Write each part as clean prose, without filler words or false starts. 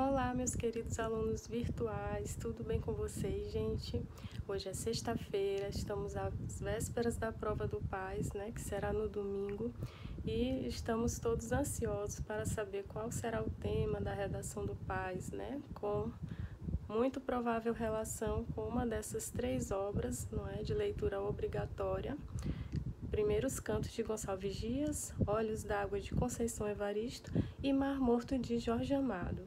Olá, meus queridos alunos virtuais, tudo bem com vocês, gente? Hoje é sexta-feira, estamos às vésperas da prova do PAS, né, que será no domingo, e estamos todos ansiosos para saber qual será o tema da redação do PAS, né, com muito provável relação com uma dessas três obras, não é, de leitura obrigatória. Primeiros Cantos de Gonçalves Dias, Olhos d'Água de Conceição Evaristo e Mar Morto de Jorge Amado.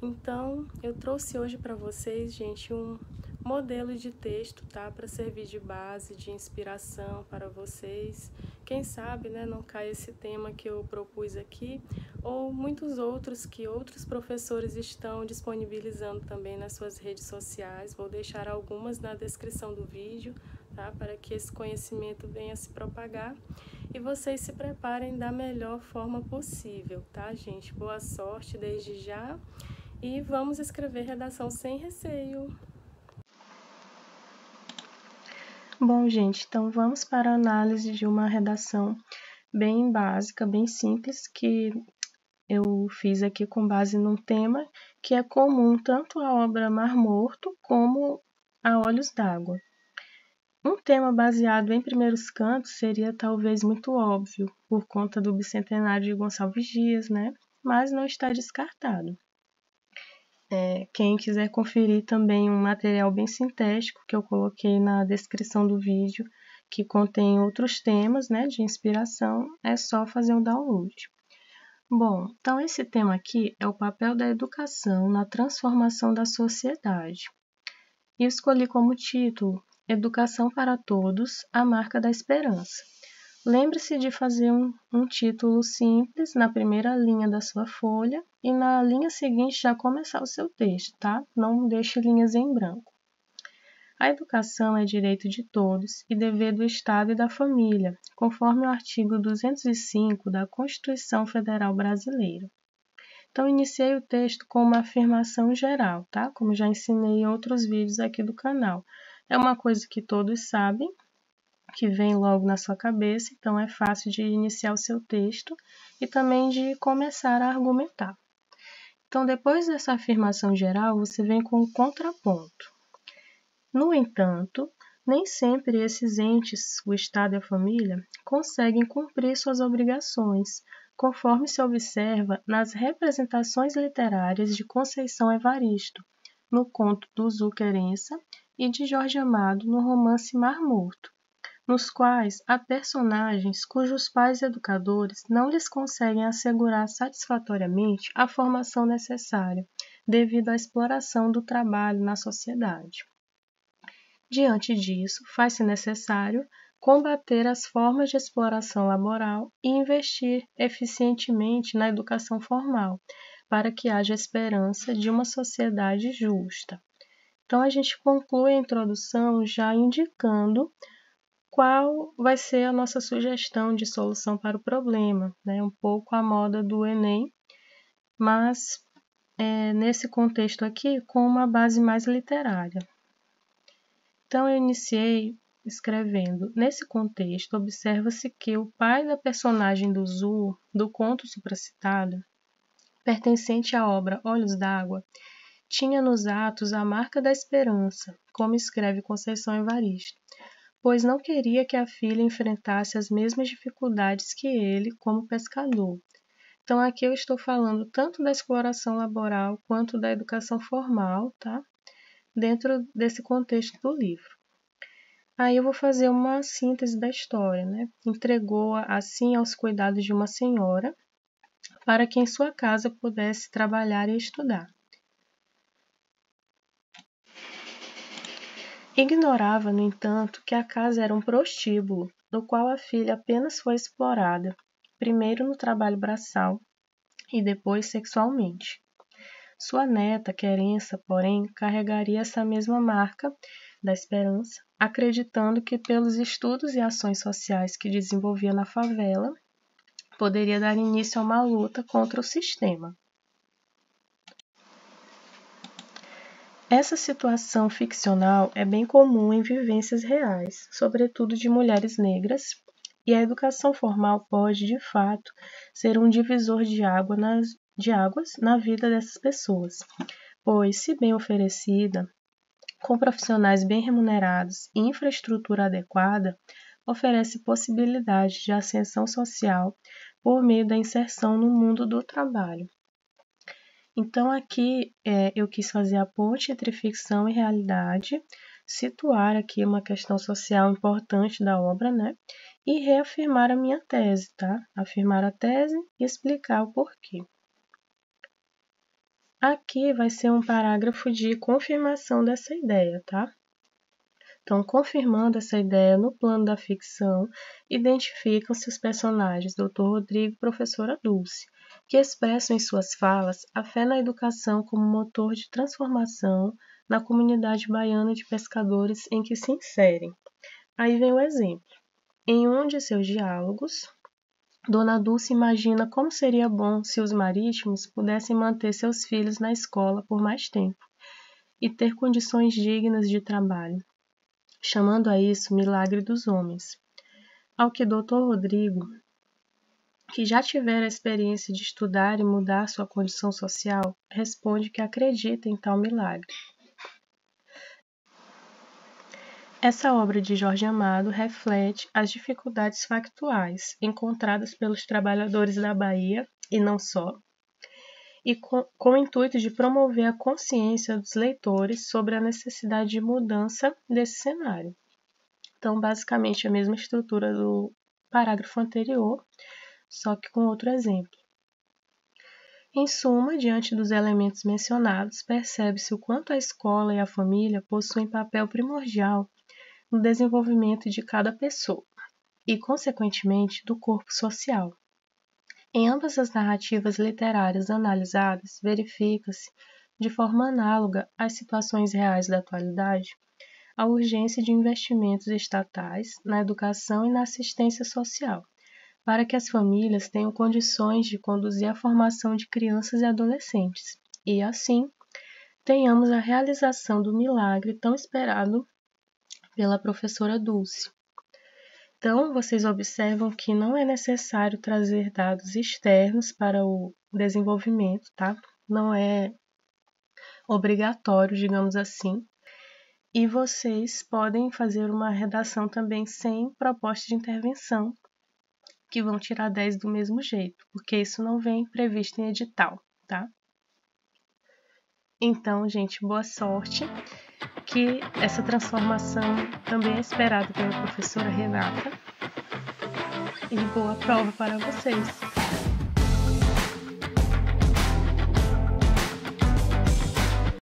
Então, eu trouxe hoje para vocês, gente, um modelo de texto, tá? Para servir de base, de inspiração para vocês. Quem sabe, né, não cai esse tema que eu propus aqui, ou muitos outros que outros professores estão disponibilizando também nas suas redes sociais. Vou deixar algumas na descrição do vídeo, tá? Para que esse conhecimento venha se propagar e vocês se preparem da melhor forma possível, tá, gente? Boa sorte desde já. E vamos escrever redação sem receio. Bom, gente, então vamos para a análise de uma redação bem básica, bem simples, que eu fiz aqui com base num tema que é comum tanto à obra Mar Morto como a Olhos d'Água. Um tema baseado em Primeiros Cantos seria talvez muito óbvio, por conta do bicentenário de Gonçalves Dias, né? Mas não está descartado. Quem quiser conferir também um material bem sintético que eu coloquei na descrição do vídeo, que contém outros temas, né, de inspiração, é só fazer um download. Bom, então esse tema aqui é o papel da educação na transformação da sociedade. E escolhi como título Educação para Todos, a Marca da Esperança. Lembre-se de fazer um título simples na primeira linha da sua folha e na linha seguinte já começar o seu texto, tá? Não deixe linhas em branco. A educação é direito de todos e dever do Estado e da família, conforme o artigo 205 da Constituição Federal Brasileira. Então, iniciei o texto com uma afirmação geral, tá? Como já ensinei em outros vídeos aqui do canal. É uma coisa que todos sabem, que vem logo na sua cabeça, então é fácil de iniciar o seu texto e também de começar a argumentar. Então, depois dessa afirmação geral, você vem com um contraponto. No entanto, nem sempre esses entes, o Estado e a família, conseguem cumprir suas obrigações, conforme se observa nas representações literárias de Conceição Evaristo, no conto do Zuquerença, e de Jorge Amado, no romance Mar Morto, nos quais há personagens cujos pais educadores não lhes conseguem assegurar satisfatoriamente a formação necessária, devido à exploração do trabalho na sociedade. Diante disso, faz-se necessário combater as formas de exploração laboral e investir eficientemente na educação formal, para que haja esperança de uma sociedade justa. Então, a gente conclui a introdução já indicando qual vai ser a nossa sugestão de solução para o problema, né? Um pouco à moda do Enem, mas nesse contexto aqui com uma base mais literária. Então, eu iniciei escrevendo. Nesse contexto, observa-se que o pai da personagem do Zu, do conto supracitado, pertencente à obra Olhos d'Água, tinha nos atos a marca da esperança, como escreve Conceição Evaristo, pois não queria que a filha enfrentasse as mesmas dificuldades que ele como pescador. Então, aqui eu estou falando tanto da exploração laboral quanto da educação formal, tá? Dentro desse contexto do livro. Aí eu vou fazer uma síntese da história, né? Entregou-a assim aos cuidados de uma senhora, para que em sua casa pudesse trabalhar e estudar. Ignorava, no entanto, que a casa era um prostíbulo, no qual a filha apenas foi explorada, primeiro no trabalho braçal e depois sexualmente. Sua neta, Querença, porém, carregaria essa mesma marca da esperança, acreditando que pelos estudos e ações sociais que desenvolvia na favela, poderia dar início a uma luta contra o sistema. Essa situação ficcional é bem comum em vivências reais, sobretudo de mulheres negras, e a educação formal pode, de fato, ser um divisor de de águas na vida dessas pessoas, pois, se bem oferecida, com profissionais bem remunerados e infraestrutura adequada, oferece possibilidades de ascensão social por meio da inserção no mundo do trabalho. Então, aqui eu quis fazer a ponte entre ficção e realidade, situar aqui uma questão social importante da obra, né? E reafirmar a minha tese, tá? Afirmar a tese e explicar o porquê. Aqui vai ser um parágrafo de confirmação dessa ideia, tá? Então, confirmando essa ideia no plano da ficção, identificam-se os personagens Dr. Rodrigo e Professora Dulce, que expressam em suas falas a fé na educação como motor de transformação na comunidade baiana de pescadores em que se inserem. Aí vem o exemplo. Em um de seus diálogos, Dona Dulce imagina como seria bom se os marítimos pudessem manter seus filhos na escola por mais tempo e ter condições dignas de trabalho, chamando a isso milagre dos homens. Ao que Dr. Rodrigo, que já tivera a experiência de estudar e mudar sua condição social, responde que acredita em tal milagre. Essa obra de Jorge Amado reflete as dificuldades factuais encontradas pelos trabalhadores da Bahia, e não só, e com o intuito de promover a consciência dos leitores sobre a necessidade de mudança desse cenário. Então, basicamente, a mesma estrutura do parágrafo anterior, só que com outro exemplo. Em suma, diante dos elementos mencionados, percebe-se o quanto a escola e a família possuem papel primordial no desenvolvimento de cada pessoa e, consequentemente, do corpo social. Em ambas as narrativas literárias analisadas, verifica-se, de forma análoga às situações reais da atualidade, a urgência de investimentos estatais na educação e na assistência social, para que as famílias tenham condições de conduzir a formação de crianças e adolescentes, e, assim, tenhamos a realização do milagre tão esperado pela professora Dulce. Então, vocês observam que não é necessário trazer dados externos para o desenvolvimento, tá? Não é obrigatório, digamos assim. E vocês podem fazer uma redação também sem proposta de intervenção, que vão tirar 10 do mesmo jeito, porque isso não vem previsto em edital, tá? Então, gente, boa sorte, que essa transformação também é esperada pela professora Renata, e boa prova para vocês!